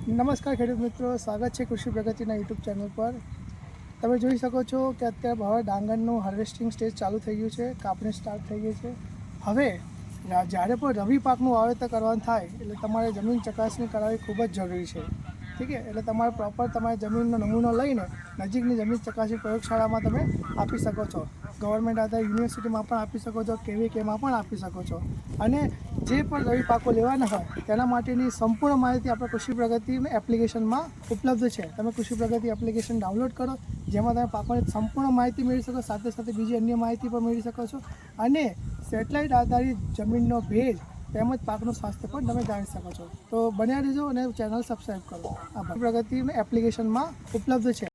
નમસ્કાર ખેડૂત મિત્રો, સ્વાગત છે કૃષિ પ્રગતિના યુટ્યુબ ચેનલ પર। તમે જોઈ શકો છો કે અત્યારે હવે ડાંગરનું હાર્વેસ્ટિંગ સ્ટેજ ચાલુ થઈ ગયું છે, કાપણી સ્ટાર્ટ થઈ ગઈ છે। હવે જ્યારે પણ રવિ પાકનું વાવેતર કરવાનું થાય એટલે તમારે જમીન ચકાસણી કરાવવી ખૂબ જ જરૂરી છે, ઠીક છે। એટલે તમારે પ્રોપર તમારી જમીનનો નમૂનો લઈને નજીકની જમીન ચકાસણી પ્રયોગશાળામાં તમે આપી શકો છો। ગવર્મેન્ટ આધાર યુનિવર્સિટીમાં પણ આપી શકો છો, KVKમાં પણ આપી શકો છો। અને જે પણ રવિ પાકો લેવાના હોય તેના માટેની સંપૂર્ણ માહિતી આપણે કૃષિ પ્રગતિ એપ્લિકેશનમાં ઉપલબ્ધ છે। તમે કૃષિ પ્રગતિ એપ્લિકેશન ડાઉનલોડ કરો, જેમાં તમે પાકોની સંપૂર્ણ માહિતી મેળવી શકો, સાથે સાથે બીજી અન્ય માહિતી પણ મેળવી શકો છો। અને સેટેલાઇટ આધારિત જમીનનો ભેજ તેમજ પાકનું સ્વાસ્થ્ય પણ તમે જાણી શકો છો। તો બન્યા રહેજો અને ચેનલ સબસ્ક્રાઈબ કરો। આભાર। પ્રગતિ એપ્લિકેશનમાં ઉપલબ્ધ છે।